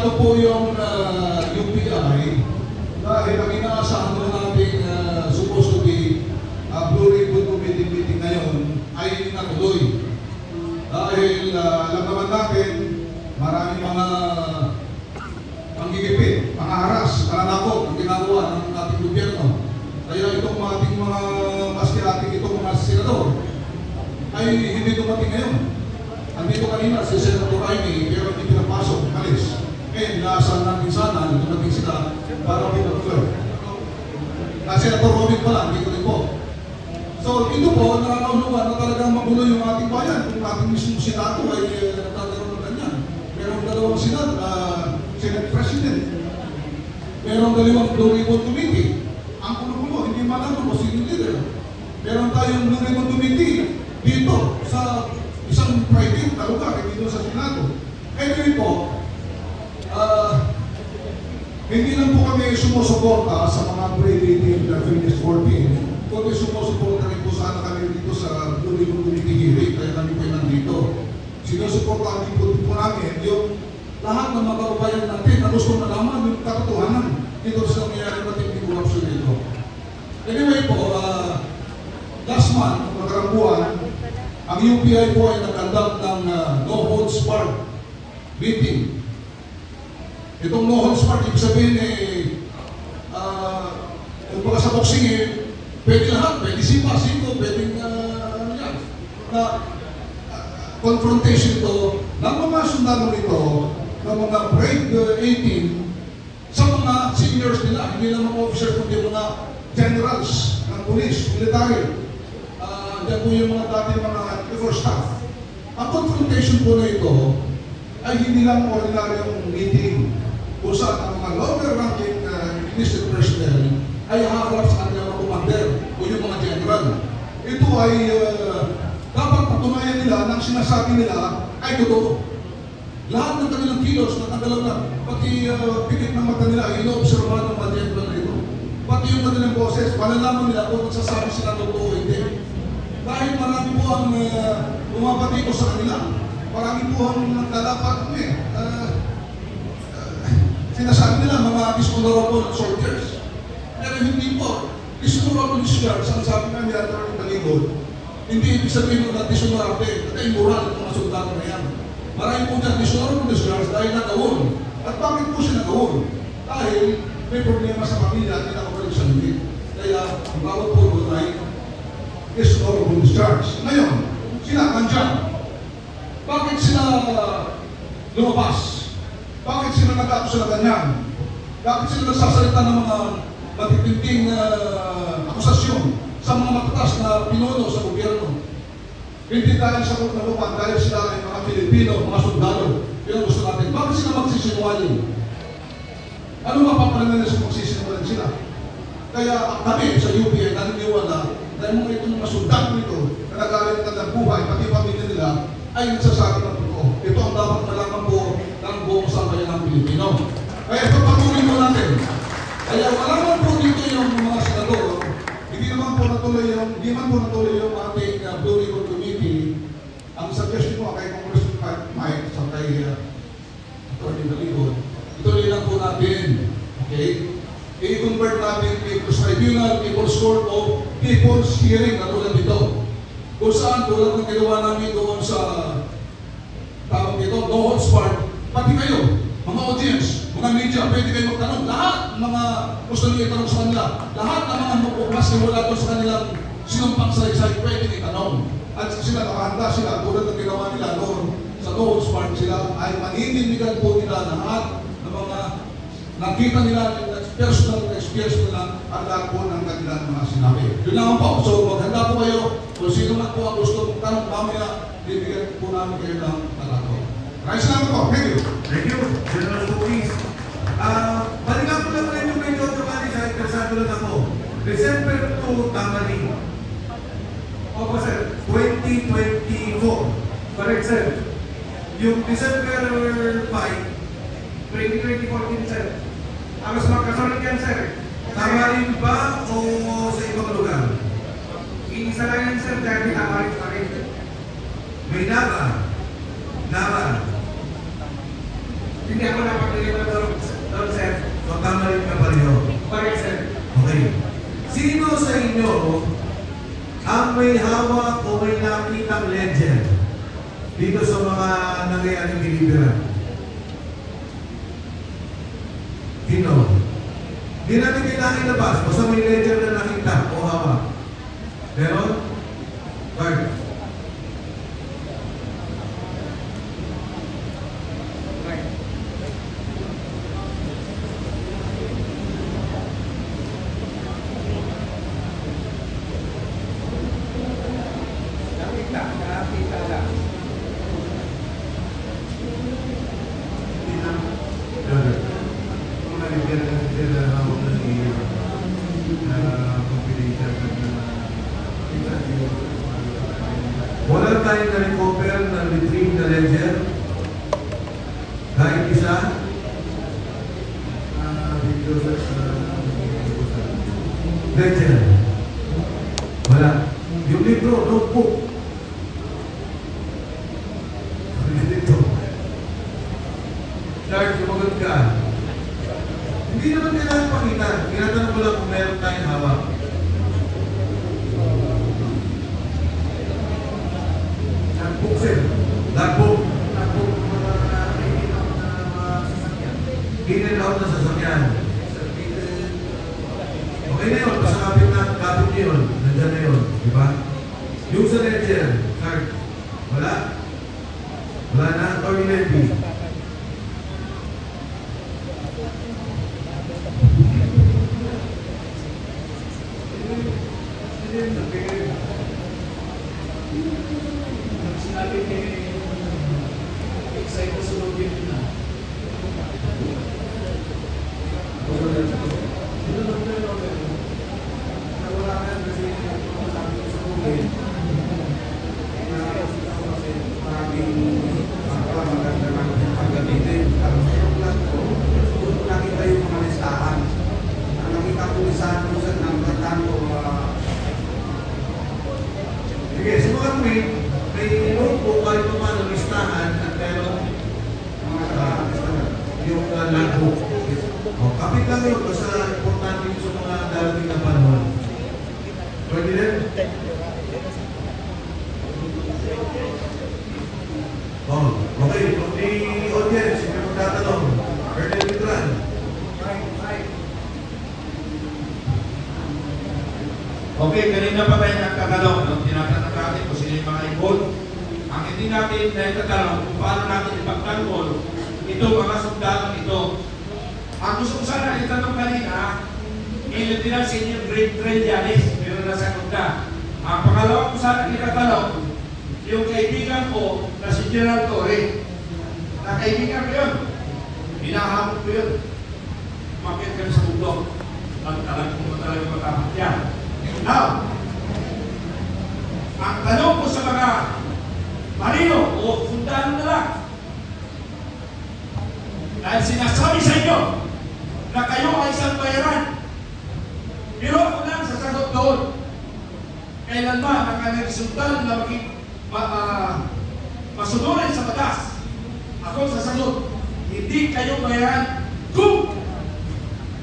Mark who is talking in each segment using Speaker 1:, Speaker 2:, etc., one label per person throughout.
Speaker 1: Aminado po yung UPI dahil ang inaasahan po natin supposed to be Blue Ribbon Committee meeting ngayon ay natuloy. Dahil alam naman natin, maraming mga panggigipit, pangaharas, pananakot ang ginagawa ng ating gobyerno. Kaya itong ating mga ating itong mga senador ay hindi dumating ngayon. Andito kanina si Senator Jaime, pero hindi pinapasok, alis. Eh, naasahan natin sana, dumating sila para pinatuloy. Senator Robin pala, hindi ko rin po. So, ito po, nakakaunuan na talagang magulo yung ating bayan. Kung ating mismo Senado ay nagkakaroon ng ganyan. Merong dalawang Senate President. Merong dalawang Blue Ribbon Committee. Ang kulo-kulo, hindi malaman kung sino leader. Meron tayong Blue Ribbon Committee dito sa isang private na lugar, dito sa Senado. Anyway po, hindi lang po kami sumusuporta sa mga pre-dating na finished working, kundi sumusuporta rin po sana kami dito sa Blue Ribbon Committee hearing, kaya kami po nandito. Sinusuporta kami po namin yung lahat ng mga kababayan natin na gusto malaman yung katotohanan dito sa nangyayari matinding korupsyon dito. Anyway po, last month, magkarang buwan, ang UPI po ay nag-conduct ng no holds barred meeting. Itong no holds barred, ibig sabihin kung baka sa boxing pwede lahat, pwede sipa-siko, pwede confrontation ito ng mga sundalo nito, ng mga grade 18 sa mga seniors nila, hindi lang mga officer kundi mga generals ng police, military. Diyan po yung mga dati mga first staff. Ang confrontation po na ito ay hindi lang ordinaryong meeting kung saan ang mga lower ranking enlisted personnel ay haharap sa kanilang mga commander o yung mga general. Ito ay dapat patunayan nila na ang sinasabi nila ay totoo. Lahat ng kanilang kilos na kagalaw na, pati pikit ng mata nila ay ino-observahan ng mga general na ito. Pati yung kanilang boses, malalaman nila kung magsasabi sila totoo o hindi. Dahil marami po ang bumabati ko sa kanila. Marami po ang naglalapat sinasabi nila mga dishonorable soldiers. Pero hindi po. Dishonorable discharge, ang sabi nga nila ng Taligod, hindi ibig sabihin na dishonorable at immoral ng mga soldado na yan. Marami po dyan dishonorable discharge dahil nagawon. At bakit po siya nagawon? Dahil may problema sa pamilya at hindi nakabalik sa limit. Kaya ang bawat po doon ay dishonorable discharge. Ngayon, sila nandyan. Bakit sila lumabas? Bakit sila nag-aakso na ganyan? Bakit sila nagsasalita ng mga matitinding akusasyon sa mga matatas na pinuno sa gobyerno? Hindi dahil sa kutnalupan, dahil sila ay mga Pilipino, mga sundalo. Yun ang gusto natin. Bakit sila magsisinungaling? Ano mapapalaman nila sa magsisinungaling sila? Kaya kami sa UP ay naniniwala dahil mga itong mga sundalo nito na nag-aaral ng buhay, pati pamilya nila, ay nagsasabi ng totoo. Ito ang dapat malaman po ng buong sambayan ng Pilipino. Kaya ito patuloy mo natin. Kaya wala man po dito yung mga senador, hindi man po natuloy yung ating Blue Ribbon Committee. Ang suggestion ko kay Congressman Mike sa kay Atty. Taligod, ituloy lang po natin. Okay? I-convert natin People's Tribunal, People's Court of People's Hearing na tulad dito. Kung saan tulad ng ginawa namin doon sa tawag dito, no holds barred, pati kayo, mga audience, mga media, pwede kayo magtanong. Lahat mga gusto nyo itanong sa kanila, lahat ng mga mas wala doon sa kanilang sinumpang salaysay, pwede itanong. At sila nakahanda sila, tulad ng ginawa nila noon sa no holds barred, sila ay maninindigan po nila lahat ng mga nakita nila, personal experience nila ang lahat po ng kanilang mga sinabi. Yun lang po. So maghanda po kayo. Kung sino man po ang gusto mong tanong mamaya, bibigyan po namin kayo ng talato. Maraming salamat po. Thank you.
Speaker 2: Thank you, General Bukis. Balikan ko lang rin yung medyo tumali sa interesado lang ako. December 2, Tamari. Opo, sir. 2024. Correct, sir. Yung December 5, 2024 din, sir. Alas magkasunod yan, sir. Tamarin ba o sa ibang lugar?
Speaker 3: Isa lang yan, sir, dahil tamarin pa rin.
Speaker 2: May Nara.
Speaker 3: Hindi ako napag-deliver doon, sir.
Speaker 2: So tama rin ka pareho.
Speaker 3: Correct, sir.
Speaker 2: Okay. Sino sa inyo ang may hawak o may nakitang legend dito sa mga nangyayaring deliveran? Sino? Hindi natin kailangan ilabas. Basta may legend na nakita o hawak. Meron? Card.
Speaker 3: Right. Nakita lang.
Speaker 2: Hindi na. Kung nalagyan na sila na hawak ng iyo na confidential na wala tayong na-recover na retrieve na ledger? Kahit isa? Ledger? Wala. Yung libro, notebook. Yung libro. Charles, sumagot ka. Hindi naman kailangan pakita. Tinatanong ko lang kung meron tayong hawak. Logbook, sir. Logbook. In and out na sasakyan. Okay na yun. Basta kapit niyo yun. Nandyan na yun. Di ba? Yung sa ledger, card. Wala? Wala na? Attorney Levy.
Speaker 3: Sinabi ni excited sa lobby na.
Speaker 2: Sige, sumakat mo may notebook kahit pa paano listahan at meron yung logbook. O, kapit lang yun basta importante yun sa mga darating na panahon. Pwede din? Oh, okay. Kung di audience, hindi magtatanong. Colonel Vidran.
Speaker 4: Okay, kanina pa tayo nagtatanong, no? Tinatanong natin kung sino yung mga involved. Ang hindi natin nagtatanong kung paano natin ipagtanggol itong mga sundalo ito. Ang gusto ko sana itanong kanina, Lieutenant Senior Grade Trillanes, pero nasagot na. Ang pangalawa ko sana itatanong, yung kaibigan ko na si General Torre, na kaibigan ko yun, hinahamon ko yun. Umakit kami sa bundok. At talagang matapit yan. Now, ang tanong ko sa mga marino o sundalo na lang, dahil sinasabi sa inyo na kayo ay isang bayaran, pero ako lang sasagot doon, kailanman ang kanyang sundalo na masunurin sa batas, ako sasagot, hindi kayo bayaran kung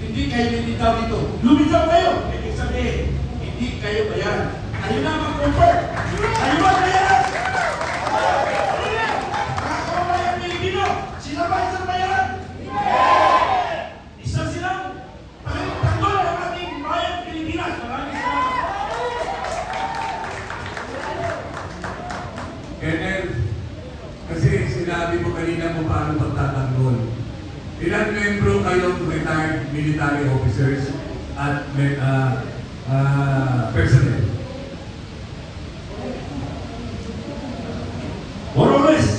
Speaker 4: hindi kayo nilitaw dito. Lumitaw kayo, ibig sabihin, hindi kayo bayaran. Kayo na mag-convert. Kayo ba bayaran? Mga kababayan Pilipino, sila ba isang bayaran? Isa silang tanggol ng ating bayan Pilipinas. Maraming salamat.
Speaker 2: Kenneth, kasi sinabi mo kanina kung paano pagtatanggol. Ilang membro kayong retired military officers at personnel?
Speaker 4: More or less,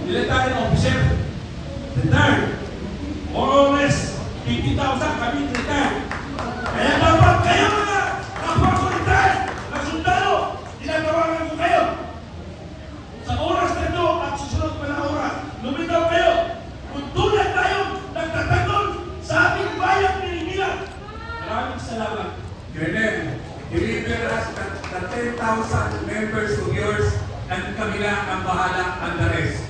Speaker 4: military officer, retired. More or less, 50,000 kami retired. Kaya dapat kayo mga kapwa ko retired na sundalo, tinatawagan ko kayo. Sa oras na ito at susunod pa na oras, lumitaw kayo. Kung tulad tayo nagtatanggol sa ating bayang Pilipinas. Maraming salamat.
Speaker 2: Kenneth, deliver us the 10,000 members of yours and kami lang ang bahala and the rest.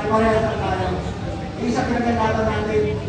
Speaker 5: parehas na tayo. Yung isa pinagandatan natin,